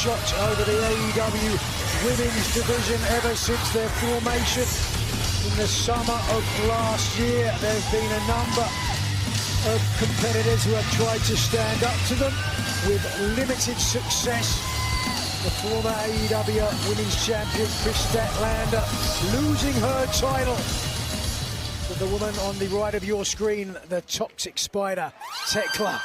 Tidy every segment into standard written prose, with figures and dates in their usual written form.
shot over the AEW women's division ever since their formation in the summer of last year. There's been a number of competitors who have tried to stand up to them with limited success. The former AEW Women's Champion Kris Statlander losing her title to the woman on the right of your screen, the Toxic Spider, Thekla.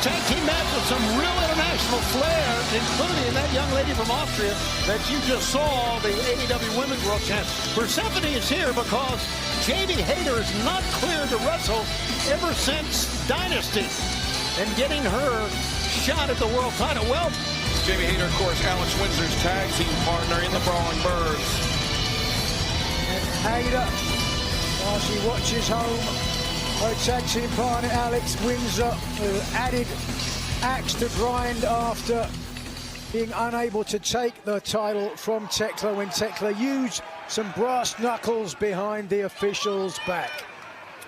Tag team match with some real international flair, including that young lady from Austria that you just saw, the AEW Women's World Champion. Persephone is here because Jamie Hayter is not cleared to wrestle ever since Dynasty, and getting her shot at the world title. Well, Jamie Hayter, of course, Alex Windsor's tag team partner in the Brawling Birds. And Hayter, while she watches home, her tag team partner Alex Windsor, who added axe to grind after being unable to take the title from Thekla when Thekla used some brass knuckles behind the official's back.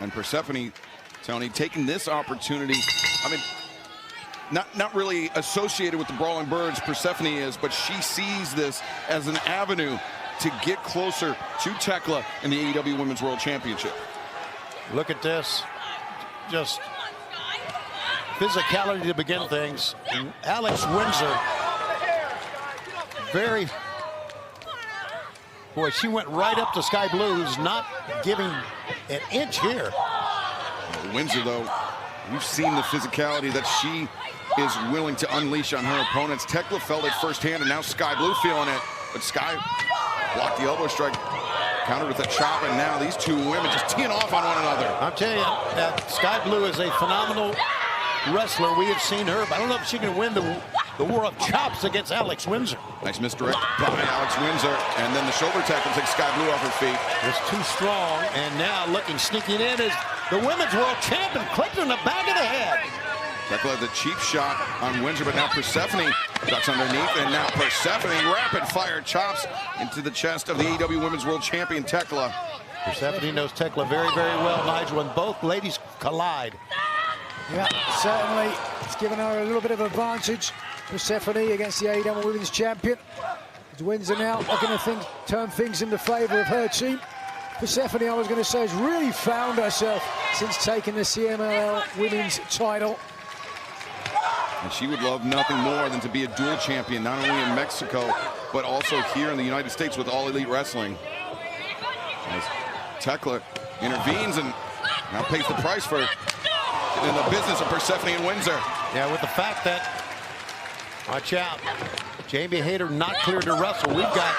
And Persephone, Tony, taking this opportunity, I mean, not really associated with the Brawling Birds, Persephone is, but she sees this as an avenue to get closer to Thekla in the AEW Women's World Championship. Look at this. Just physicality to begin things. And Alex Windsor, boy, she went right up to Skye Blue, who's not giving an inch here. Windsor, though, you've seen the physicality that she is willing to unleash on her opponents. Thekla felt it firsthand, and now Skye Blue feeling it. But Skye blocked the elbow strike, countered with a chop, and now these two women just teeing off on one another. I'm telling you, that Skye Blue is a phenomenal wrestler. We have seen her, but I don't know if she can win the war of chops against Alex Windsor. Nice misdirect by Alex Windsor, and then the shoulder tackle takes Skye Blue off her feet. It's too strong, and now sneaking in is the Women's World Champion, clipped in the back of the head. Thekla had the cheap shot on Windsor, but now Persephone ducks underneath, and now Persephone rapid-fire chops into the chest of the AEW Women's World Champion, Thekla. Persephone knows Thekla very, very well, Nigel, when both ladies collide. Yeah, certainly it's given her a little bit of advantage. Persephone against the AEW Women's Champion. Windsor now looking to turn things in the favor of her team. Persephone, I was going to say, has really found herself since taking the CMLL Women's title. And she would love nothing more than to be a dual champion, not only in Mexico, but also here in the United States with All Elite Wrestling. As Thekla intervenes and now pays the price for in the business of Persephone and Windsor. Yeah, with the fact that, watch out, Jamie Hayter not cleared to wrestle. We've got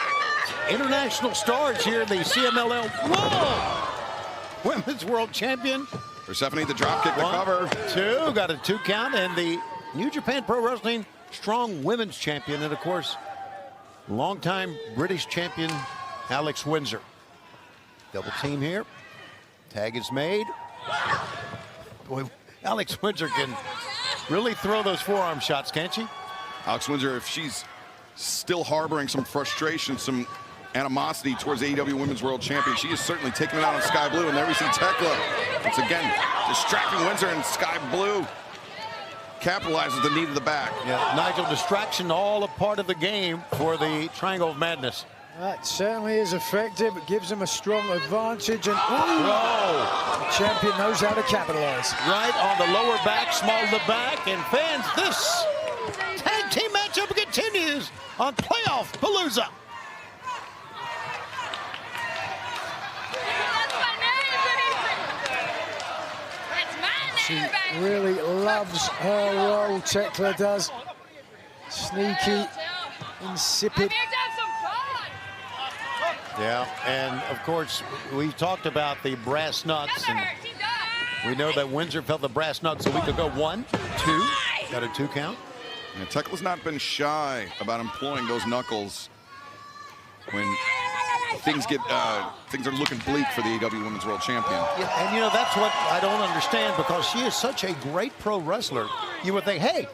international stars here, the CMLL, whoa! Women's World Champion. Persephone, the dropkick, the cover. Two, got a 2 count, and the New Japan Pro Wrestling Strong Women's Champion, and of course, longtime British champion, Alex Windsor. Double team here. Tag is made. Boy, Alex Windsor can really throw those forearm shots, can't she? Alex Windsor, if she's still harboring some frustration, some animosity towards AEW Women's World Champion, she is certainly taking it out on Skye Blue, and there we see Thekla once again distracting Windsor, and Skye Blue capitalizes the knee to the back. Yeah, Nigel, distraction all a part of the game for the Triangle of Madness. That certainly is effective. It gives them a strong advantage, and the champion knows how to capitalize. Right on the lower back, small of the back, and fans, this tag team matchup continues on Playoff Palooza. She really loves her role, Thekla does. Sneaky, insipid. Yeah, and of course, we talked about the brass knucks, and we know that Windsor felt the brass knucks a week ago. 1, 2, got a 2 count. Yeah, Thekla's not been shy about employing those knuckles when things are looking bleak for the AEW Women's World Champion. Yeah, and you know, that's what I don't understand, because she is such a great pro wrestler. You would think, hey,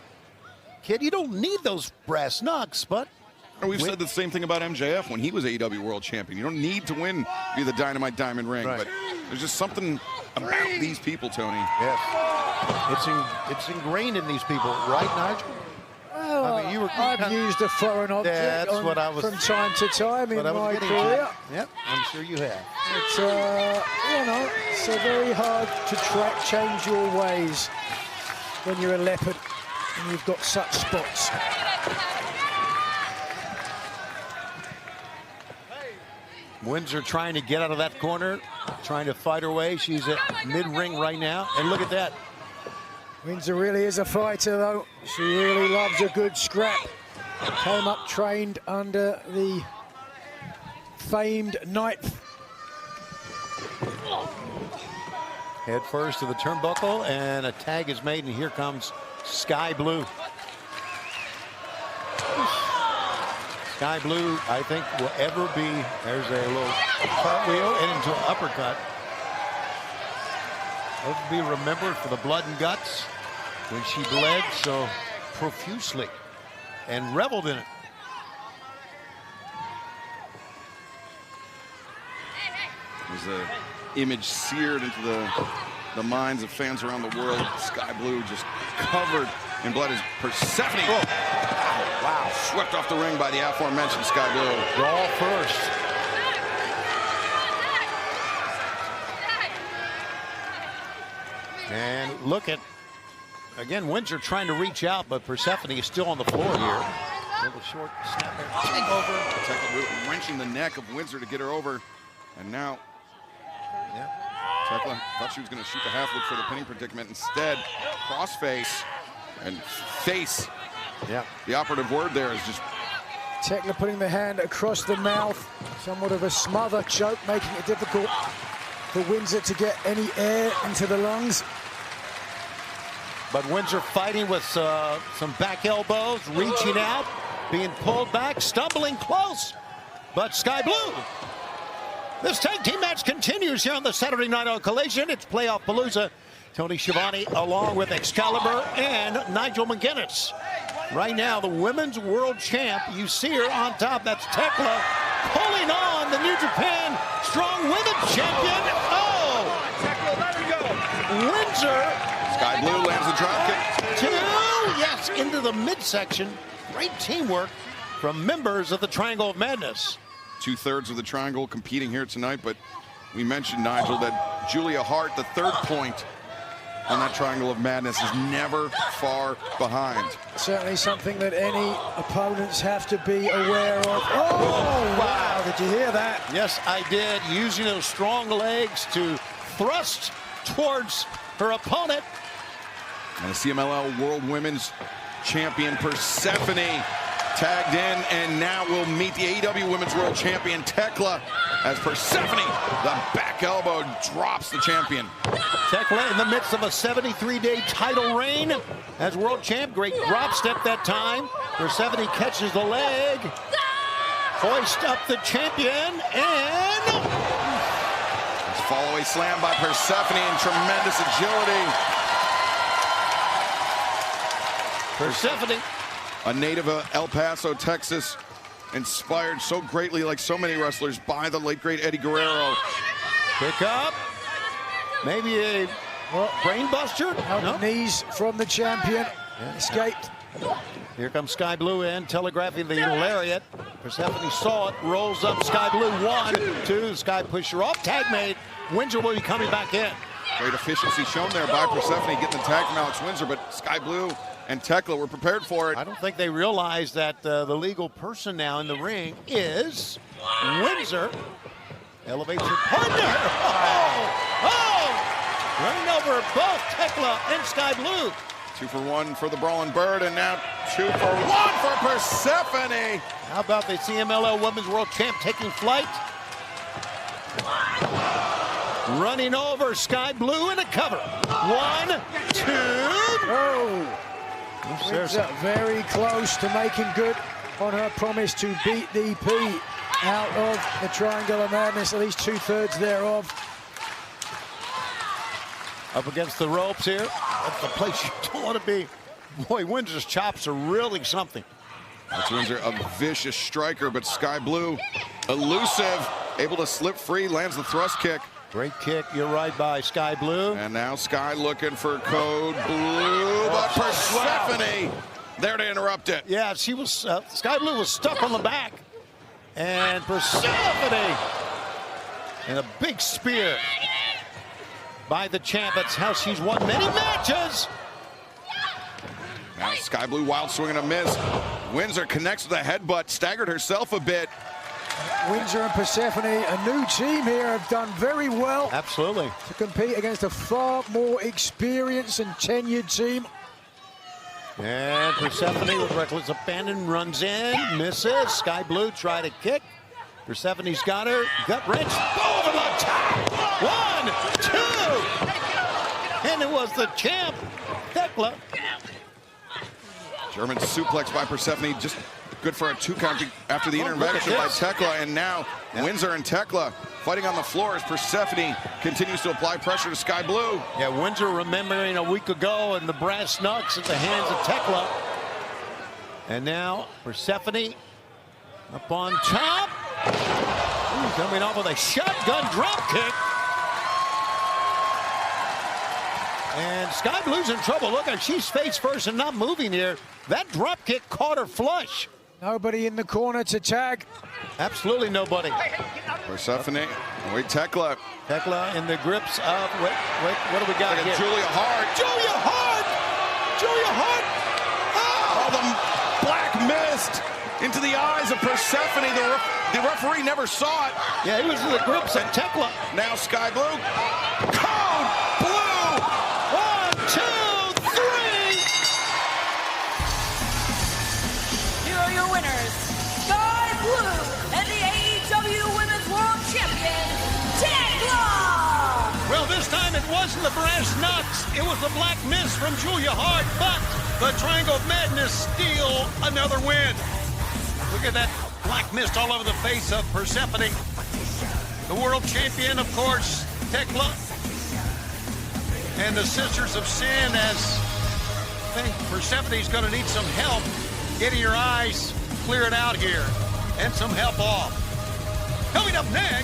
kid, you don't need those brass knucks, but we've said the same thing about MJF when he was AEW World Champion. You don't need to win via the Dynamite Diamond Ring, right. But there's just something about these people, Tony. Yes, it's ingrained in these people, right, Nigel? Well, I mean, I've used a foreign object from time to time in my career. Yep, I'm sure you have. It's, you know, it's very hard to change your ways when you're a leopard and you've got such spots. Windsor trying to get out of that corner, trying to fight her way. She's at mid-ring right now, and look at that. Windsor really is a fighter, though. She really loves a good scrap. Came up trained under the famed knife. Head first to the turnbuckle, and a tag is made, and here comes Sky Blue. Sky Blue, I think, will ever be, there's a little cartwheel and into an uppercut. Ever be remembered for the blood and guts when she bled so profusely and reveled in it. There's an image seared into the minds of fans around the world. Sky Blue just covered in blood as Persephone. Oh, wow. Swept off the ring by the aforementioned Sky Blue. Brawl first. And look at, again, Windsor trying to reach out, but Persephone is still on the floor here. Little short snap there. Take over. Thekla wrenching the neck of Windsor to get her over. And now, Thekla thought she was going to shoot the half look for the pinning predicament. Instead, crossface and face. Yeah. The operative word there is just. Thekla putting the hand across the mouth. Somewhat of a smother choke, making it difficult for Windsor to get any air into the lungs. But Windsor fighting with some back elbows, reaching out, being pulled back, stumbling close. But Sky Blue. This tag team match continues here on the Saturday Night on Collision. It's Playoff Palooza. Tony Schiavone along with Excalibur and Nigel McGuinness. Right now, the Women's World Champ, you see her on top. That's Thekla pulling on the New Japan Strong Women's Champion. Oh! Thekla, let her go. Windsor. Sky Blue lands the drop kick. 2, yes, into the midsection. Great teamwork from members of the Triangle of Madness. 2/3 of the Triangle competing here tonight, but we mentioned, Nigel, that Julia Hart, the third point on that Triangle of Madness, is never far behind. Certainly something that any opponents have to be aware of. Oh, wow, did you hear that? Yes, I did. Using those strong legs to thrust towards her opponent. And the CMLL World Women's Champion Persephone tagged in, and now we'll meet the AEW Women's World Champion Thekla as Persephone, the back elbow, drops the champion. Thekla in the midst of a 73-day title reign as world champ. Great drop step that time. Persephone catches the leg. Hoist up the champion, and Follow-away slam by Persephone and tremendous agility. Persephone, a native of El Paso, Texas, inspired so greatly, like so many wrestlers, by the late great Eddie Guerrero. pick up. Maybe a brain buster. No. Knees from the champion. Escaped. Here comes Sky Blue in, telegraphing the lariat. Persephone saw it, rolls up Sky Blue. 1, 2, Sky pusher off. Tag made. Windsor will be coming back in. Great efficiency shown there by Persephone, getting the tag from Alex Windsor, but Sky Blue and Thekla were prepared for it. I don't think they realize that the legal person now in the ring is Windsor. Elevates her partner. Running over both Thekla and Sky Blue. 2 for 1 for the Brawling Bird, and now 2 for 1 for Persephone. How about the CMLL Women's World Champ taking flight? Running over Sky Blue in a cover. 1, 2. Oh, Windsor very close to making good on her promise to beat DP out of the Triangle of Madness, at least 2/3 thereof. Up against the ropes here. That's the place you don't want to be. Boy, Windsor's chops are really something. That's Windsor, a vicious striker, but Sky Blue, elusive, able to slip free, lands the thrust kick. Great kick, you're right, by Sky Blue. And now Sky looking for code blue, but Persephone there to interrupt it. Yeah, she was, Sky Blue was stuck on the back. And Persephone, and a big spear by the champ. That's how she's won many matches. Now Sky Blue wild swing and a miss. Windsor connects with a headbutt, staggered herself a bit. Windsor and Persephone, a new team here, have done very well. Absolutely. To compete against a far more experienced and tenured team. And Persephone with reckless abandon runs in, misses. Sky Blue try to kick. Persephone's got her. Gut wrench. Over the top. 1, 2. And it was the champ, Thekla. German suplex by Persephone, just good for a 2 count after the intervention by Thekla. And now Windsor and Thekla fighting on the floor as Persephone continues to apply pressure to Sky Blue. Yeah, Windsor remembering a week ago and the brass knucks at the hands of Thekla. And now Persephone up on top. Ooh, coming off with a shotgun drop kick. And Sky Blue's in trouble. Look, she's face first and not moving here. That drop kick caught her flush. Nobody in the corner to tag. Absolutely nobody. Persephone, wait, Thekla. Thekla in the grips of, wait, what do we got here? Julia Hart. Julia Hart! Julia Hart! Oh, the black mist into the eyes of Persephone. The referee never saw it. Yeah, he was in the grips of Thekla. Now Sky Blue. Code Blue! 1, 2, 3! Here are your winners, Sky Blue and the AEW Women's World Champion, Thekla! Well, this time it wasn't the brass knucks. It was the black mist from Julia Hart, but the Triangle of Madness steal another win. Look at that black mist all over the face of Persephone. The world champion, of course, Thekla. And the Sisters of Sin, as I think Persephone's going to need some help getting your eyes cleared out here and some help off. Coming up next.